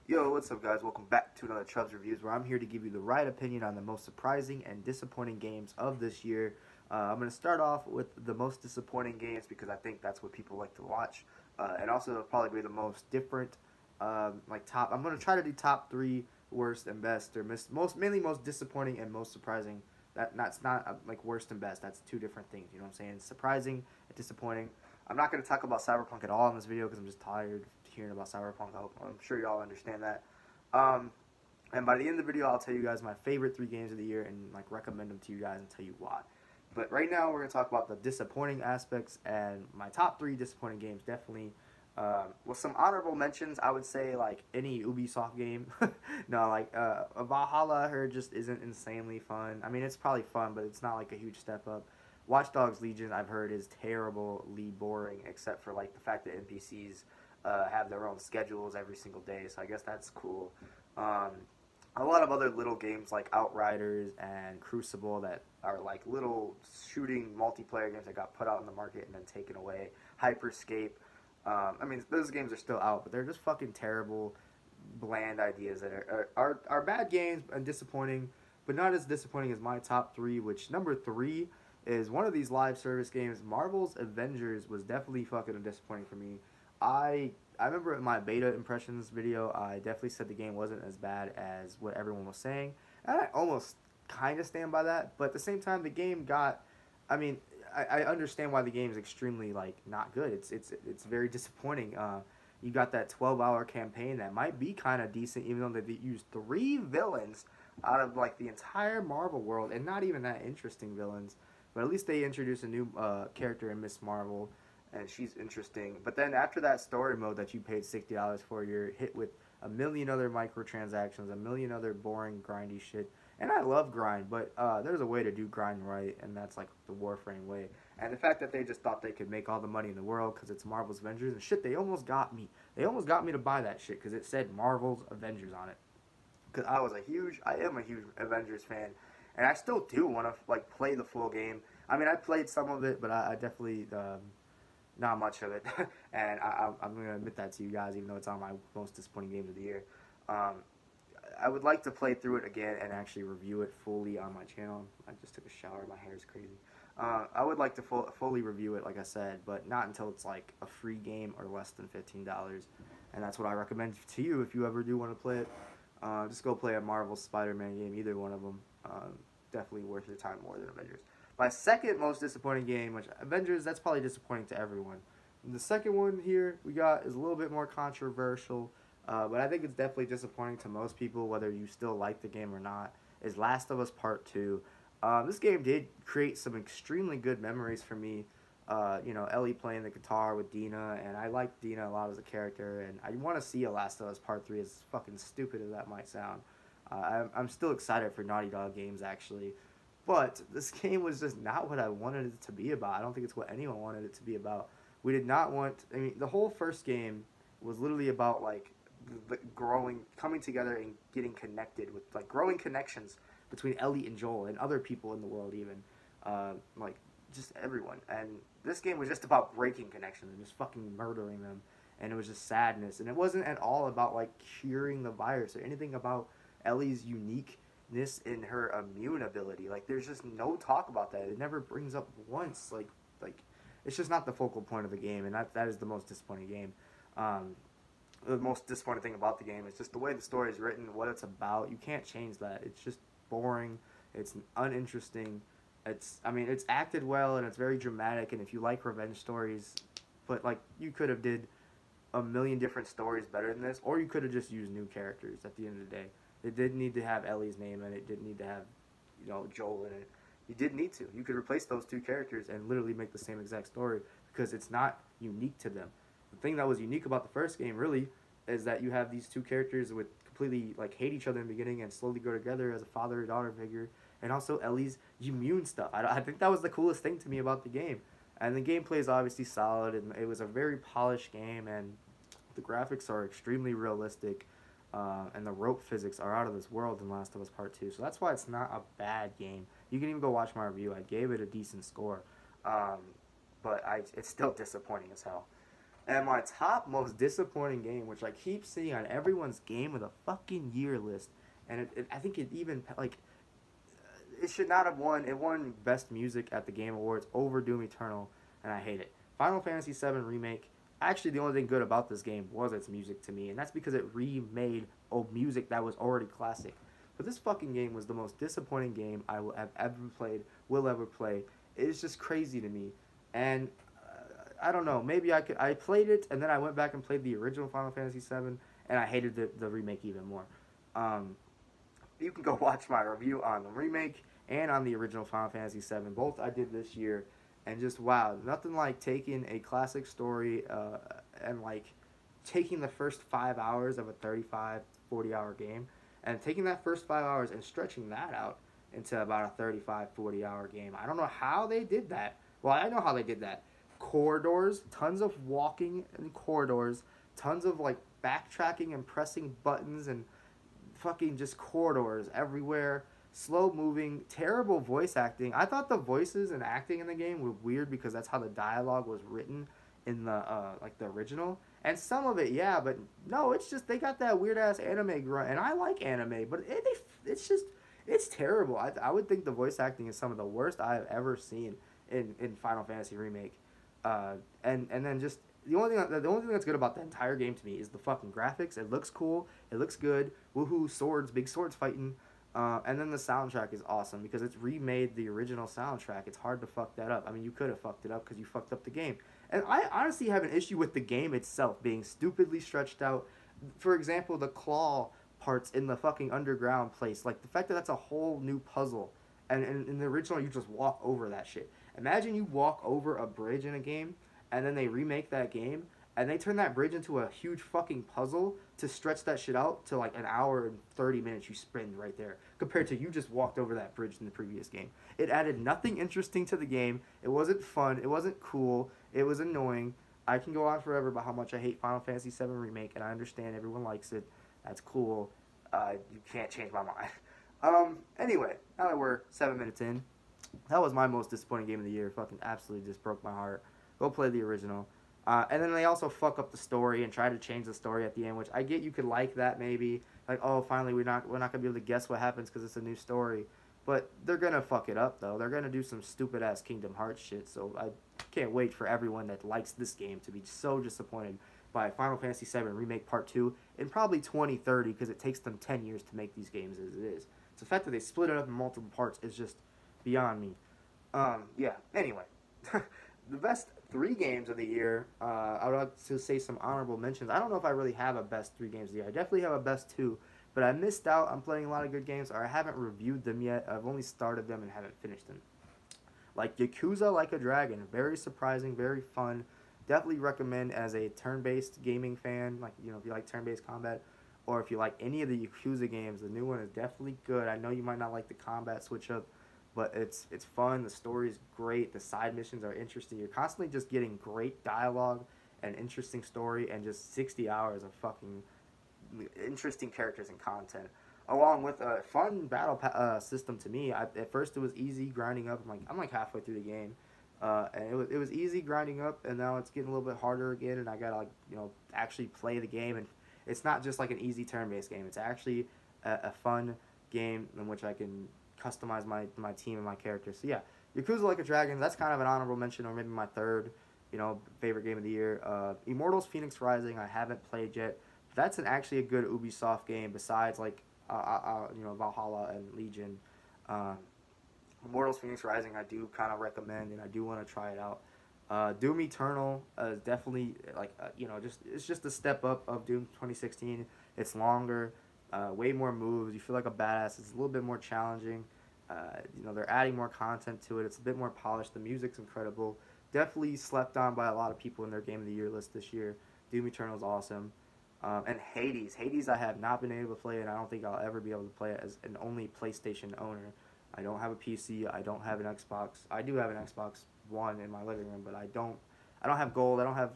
Yo, what's up, guys? Welcome back to another Chubbs Reviews, where I'm here to give you the right opinion on the most surprising and disappointing games of this year. I'm going to start off with the most disappointing games because I think that's what people like to watch, and also it'll probably be the most different, like top. I'm going to try to do top three worst and best, or mainly most disappointing and most surprising. That's not like worst and best. That's two different things. You know what I'm saying? Surprising and disappointing. I'm not going to talk about Cyberpunk at all in this video because I'm just tired of hearing about Cyberpunk. I'm sure y'all understand that. Um, and by the end of the video, I'll tell you guys my favorite three games of the year and like recommend them to you guys and tell you why. But right now, we're going to talk about the disappointing aspects and my top three disappointing games. Definitely, with some honorable mentions, I would say like any Ubisoft game. No, like Valhalla, I heard just isn't insanely fun. I mean, it's probably fun, but it's not like a huge step up. Watch Dogs Legion, I've heard, is terribly boring, except for like the fact that NPCs have their own schedules every single day. So I guess that's cool. Um, a lot of other little games like Outriders and Crucible that are like little shooting multiplayer games that got put out in the market and then taken away. Hyperscape. I mean, those games are still out, but they're just fucking terrible, bland ideas that are bad games and disappointing, but not as disappointing as my top three, which number three is one of these live service games. Marvel's Avengers was definitely fucking disappointing for me. I remember in my beta impressions video, I definitely said the game wasn't as bad as what everyone was saying, and I almost kind of stand by that. But at the same time, the game got, I mean, I understand why the game is extremely like not good. It's very disappointing. You got that 12-hour campaign that might be kind of decent, even though they used three villains out of like the entire Marvel world, and not even that interesting villains. But at least they introduced a new character in Miss Marvel, and she's interesting. But then after that story mode that you paid $60 for, you're hit with a million other microtransactions, a million other boring, grindy shit. And I love grind, but there's a way to do grind right, and that's like the Warframe way. And the fact that they just thought they could make all the money in the world because it's Marvel's Avengers and shit, they almost got me. They almost got me to buy that shit because it said Marvel's Avengers on it. Because I am a huge Avengers fan, and I still do want to like play the full game. I mean, I played some of it, but I definitely not much of it, and I'm going to admit that to you guys, even though it's on my most disappointing games of the year. Um, I would like to play through it again and actually review it fully on my channel. I just took a shower. My hair is crazy. I would like to fully review it, like I said, but not until it's like a free game or less than $15. And that's what I recommend to you if you ever do want to play it. Just go play a Marvel Spider-Man game, either one of them. Definitely worth your time more than Avengers. My second most disappointing game, which Avengers, that's probably disappointing to everyone. And the second one here we got is a little bit more controversial. But I think it's definitely disappointing to most people, whether you still like the game or not, is Last of Us Part 2. This game did create some extremely good memories for me. You know, Ellie playing the guitar with Dina, and I like Dina a lot as a character, and I want to see a Last of Us Part 3, as fucking stupid as that might sound. I'm still excited for Naughty Dog games, actually. But this game was just not what I wanted it to be about. I don't think it's what anyone wanted it to be about. We did not want, I mean, the whole first game was literally about, like, growing, coming together and getting connected with like growing connections between Ellie and Joel and other people in the world, even like just everyone. And this game was just about breaking connections and just fucking murdering them, and it was just sadness. And it wasn't at all about like curing the virus or anything about Ellie's uniqueness in her immune ability. Like there's just no talk about that. It never brings up once. Like it's just not the focal point of the game, and that is the most disappointing game. The most disappointing thing about the game is just the way the story is written, what it's about. You can't change that. It's just boring. It's uninteresting. I mean, it's acted well and it's very dramatic. And if you like revenge stories, but like you could have did a million different stories better than this, or you could have just used new characters. At the end of the day, it didn't need to have Ellie's name in it. It didn't need to have, you know, Joel in it. You didn't need to. You could replace those two characters and literally make the same exact story because it's not unique to them. The thing that was unique about the first game really is that you have these two characters with completely like hate each other in the beginning and slowly go together as a father-daughter figure, and also Ellie's immune stuff. I think that was the coolest thing to me about the game. And the gameplay is obviously solid, and it was a very polished game, and the graphics are extremely realistic, and the rope physics are out of this world in Last of Us Part 2. So that's why it's not a bad game. You can even go watch my review. I gave it a decent score, but it's still disappointing as hell. And my top most disappointing game, which I keep seeing on everyone's game of the fucking year list, and I think it even like it should not have won. It won Best Music at the Game Awards over Doom Eternal, and I hate it. Final Fantasy VII Remake. Actually, the only thing good about this game was its music to me, and that's because it remade old music that was already classic. But this fucking game was the most disappointing game I will have ever played, will ever play. It is just crazy to me, and I don't know. Maybe I could. I played it, and then I went back and played the original Final Fantasy VII, and I hated the remake even more. Um, you can go watch my review on the remake and on the original Final Fantasy VII. Both I did this year, and just wow, nothing like taking a classic story and like taking the first 5 hours of a 35, 40 hour game, and taking that first 5 hours and stretching that out into about a 35, 40 hour game. I don't know how they did that. Well, I know how they did that. Corridors, tons of walking in corridors, tons of like backtracking and pressing buttons and fucking just corridors everywhere, slow moving, terrible voice acting. I thought the voices and acting in the game were weird because that's how the dialogue was written in the like the original. And some of it, yeah, but no, it's just they got that weird ass anime grunt, and I like anime, but it's just it's terrible. I would think the voice acting is some of the worst I have ever seen in Final Fantasy Remake. And then just the only thing that's good about the entire game to me is the fucking graphics. It looks cool. It looks good. Woohoo! Swords, big swords fighting. And then the soundtrack is awesome because it's remade the original soundtrack. It's hard to fuck that up. I mean, you could have fucked it up because you fucked up the game. And I honestly have an issue with the game itself being stupidly stretched out. For example, the claw parts in the fucking underground place. Like, the fact that that's a whole new puzzle. And in the original, you just walk over that shit. Imagine you walk over a bridge in a game, and then they remake that game, and they turn that bridge into a huge fucking puzzle to stretch that shit out to like an hour and 30 minutes you spend right there, compared to you just walked over that bridge in the previous game. It added nothing interesting to the game. It wasn't fun. It wasn't cool. It was annoying. I can go on forever about how much I hate Final Fantasy VII Remake, and I understand everyone likes it. That's cool. You can't change my mind. Anyway, now that we're 7 minutes in, that was my most disappointing game of the year. Fucking absolutely just broke my heart. Go play the original. And then they also fuck up the story and try to change the story at the end, which I get you could like that maybe. Like, oh, finally we're not gonna be able to guess what happens because it's a new story. But they're gonna fuck it up though. They're gonna do some stupid ass Kingdom Hearts shit. So I can't wait for everyone that likes this game to be so disappointed by Final Fantasy VII Remake Part 2 in probably 2030 because it takes them 10 years to make these games as it is. It's the fact that they split it up in multiple parts is just beyond me. Yeah, anyway. The best 3 games of the year, I would like to say some honorable mentions. I don't know if I really have a best 3 games of the year. I definitely have a best 2, but I missed out on playing a lot of good games, or I haven't reviewed them yet. I've only started them and haven't finished them. Like Yakuza Like a Dragon, very surprising, very fun. Definitely recommend as a turn-based gaming fan, like, you know, if you like turn-based combat, or if you like any of the Yakuza games, the new one is definitely good. I know you might not like the combat switch up, but it's fun. The story's great. The side missions are interesting. You're constantly just getting great dialogue and interesting story and just 60 hours of fucking interesting characters and content, along with a fun battle system to me. At first it was easy grinding up. I'm like halfway through the game, and it was easy grinding up, and now it's getting a little bit harder again. And I gotta like actually play the game, and it's not just like an easy turn-based game. It's actually a fun game in which I can customize my team and my character. So yeah, Yakuza Like a Dragon, that's kind of an honorable mention, or maybe my third, favorite game of the year. Immortals Phoenix Rising, I haven't played yet. That's actually a good Ubisoft game besides like Valhalla and Legion. Immortals Phoenix Rising I do kind of recommend, and I do want to try it out. Doom Eternal is definitely it's just a step up of Doom 2016. It's longer, way more moves. You feel like a badass. It's a little bit more challenging. They're adding more content to it. It's a bit more polished. The music's incredible. Definitely slept on by a lot of people in their Game of the Year list this year. Doom Eternal is awesome. And Hades. Hades I have not been able to play, and I don't think I'll ever be able to play it as an only PlayStation owner. I don't have a PC. I don't have an Xbox. I do have an Xbox One in my living room, but I don't have gold. I don't have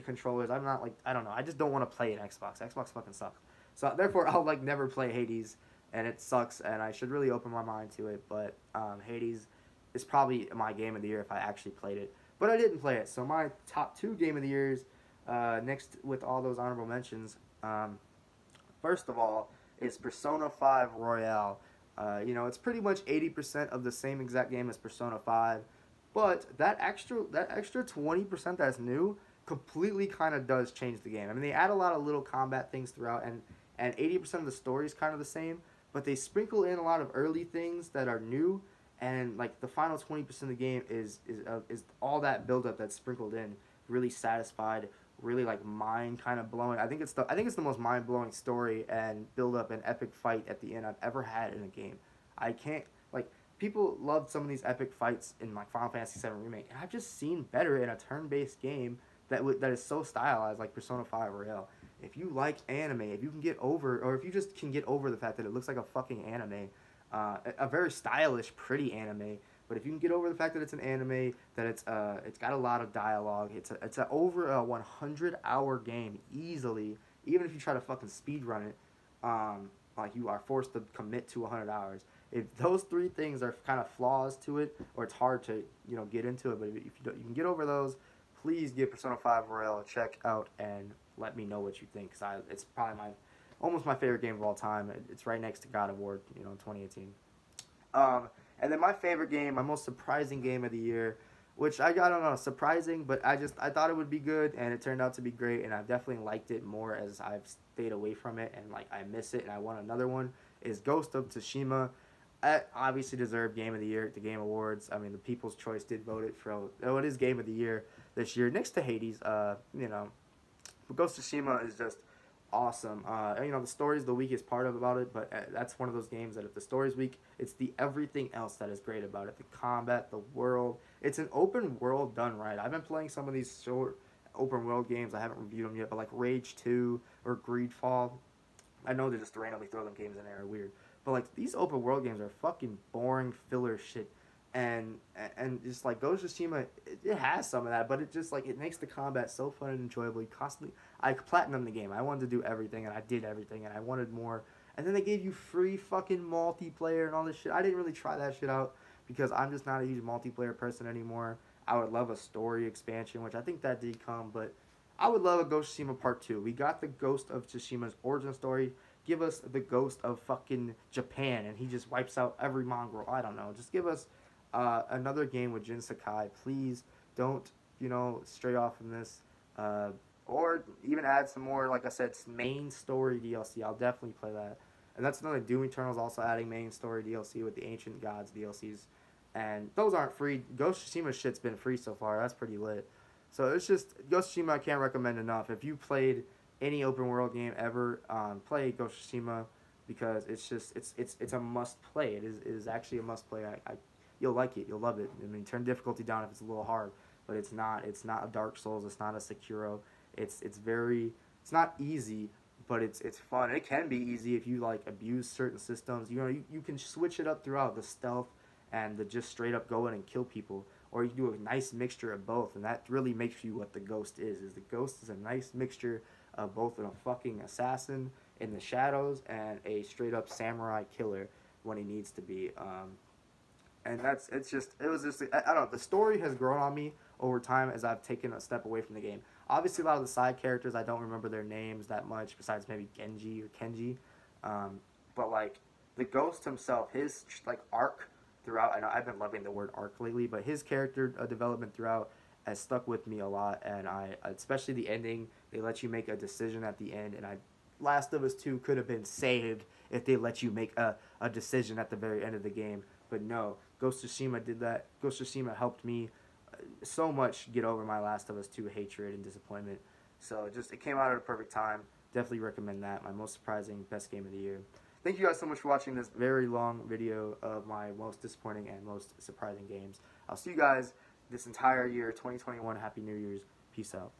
controllers. I'm not I don't know. I just don't want to play an Xbox. Xbox fucking sucks. So therefore I'll never play Hades, and it sucks, and I should really open my mind to it. But Hades is probably my game of the year if I actually played it. But I didn't play it. So my top 2 game of the years Next, with all those honorable mentions, first of all, is Persona 5 Royale. It's pretty much 80% of the same exact game as Persona 5, but that extra 20% that's new completely kind of does change the game. I mean, they add a lot of little combat things throughout, and 80% of the story is kind of the same, but they sprinkle in a lot of early things that are new, and like the final 20% of the game is all that buildup that's sprinkled in, really satisfied, really like mind kind of blowing. I think it's the most mind blowing story and build up and epic fight at the end I've ever had in a game. I can't like people loved some of these epic fights in like Final Fantasy VII Remake, and I've just seen better in a turn based game that is so stylized like Persona 5 Royale. If you like anime, if you can get over, or if you just can get over the fact that it looks like a fucking anime, a very stylish, pretty anime. But if you can get over the fact that it's an anime, that it's got a lot of dialogue, it's a over a 100-hour game easily. Even if you try to fucking speed run it, like you are forced to commit to 100 hours. If those three things are kind of flaws to it, or it's hard to get into it, but if you can get over those, please give Persona 5 Royale a check out and let me know what you think. Cause it's probably almost my favorite game of all time. It's right next to God of War, in 2018. And then my favorite game, my most surprising game of the year, which I don't know, surprising, but I thought it would be good, and it turned out to be great, and I've definitely liked it more as I've stayed away from it, and like I miss it, and I want another one, is Ghost of Tsushima. I obviously deserved Game of the Year at the Game Awards. I mean, the People's Choice did vote it for, it is Game of the Year this year, next to Hades, But Ghost of Tsushima is just awesome. The story is the weakest part about it, but that's one of those games that if the story's weak, it's the everything else that is great about it. The combat, the world. It's an open world done right. I've been playing some of these short open world games. I haven't reviewed them yet, but like Rage 2 or Greedfall. I know they just randomly throw them games in there are weird. But like these open world games are fucking boring filler shit. And just like Ghost of Tsushima, it has some of that, but it just like it makes the combat so fun and enjoyable. I platinumed the game. I wanted to do everything, and I did everything, and I wanted more. And then they gave you free fucking multiplayer and all this shit. I didn't really try that shit out because I'm just not a huge multiplayer person anymore. I would love a story expansion, which I think that did come, but I would love a Ghost of Tsushima Part 2. We got the Ghost of Tsushima's origin story. Give us the Ghost of fucking Japan, and he just wipes out every mongrel. I don't know. Just give us another game with Jin Sakai. Please don't, stray off from this. Or even add some more, like I said, main story DLC. I'll definitely play that. And that's another Doom Eternal's also adding main story DLC with the Ancient Gods DLCs. And those aren't free. Ghost of Tsushima shit's been free so far. That's pretty lit. So it's just, Ghost of Tsushima I can't recommend enough. If you played any open world game ever, play Ghost of Tsushima because it's a must play. It is actually a must play. You'll like it. You'll love it. I mean, turn difficulty down if it's a little hard, but it's not a Dark Souls. It's not a Sekiro. It's not easy, but it's fun. It can be easy if you like abuse certain systems. You can switch it up throughout the stealth and the just straight up go in and kill people, or you can do a nice mixture of both, and that really makes you what the Ghost is. The Ghost is a nice mixture of both a fucking assassin in the shadows and a straight up samurai killer when he needs to be. And I don't know, the story has grown on me over time as I've taken a step away from the game. Obviously, a lot of the side characters, I don't remember their names that much, besides maybe Genji or Kenji. But, like, the Ghost himself, his, like, arc throughout, I know I've been loving the word arc lately, but his character development throughout has stuck with me a lot, and especially the ending, they let you make a decision at the end, and Last of Us 2 could have been saved if they let you make a decision at the very end of the game, but no. Ghost of Tsushima did that. Ghost of Tsushima helped me so much get over my Last of Us 2 hatred and disappointment. So it came out at a perfect time. Definitely recommend that. My most surprising, best game of the year. Thank you guys so much for watching this very long video of my most disappointing and most surprising games. I'll see you guys this entire year, 2021. Happy New Year's. Peace out.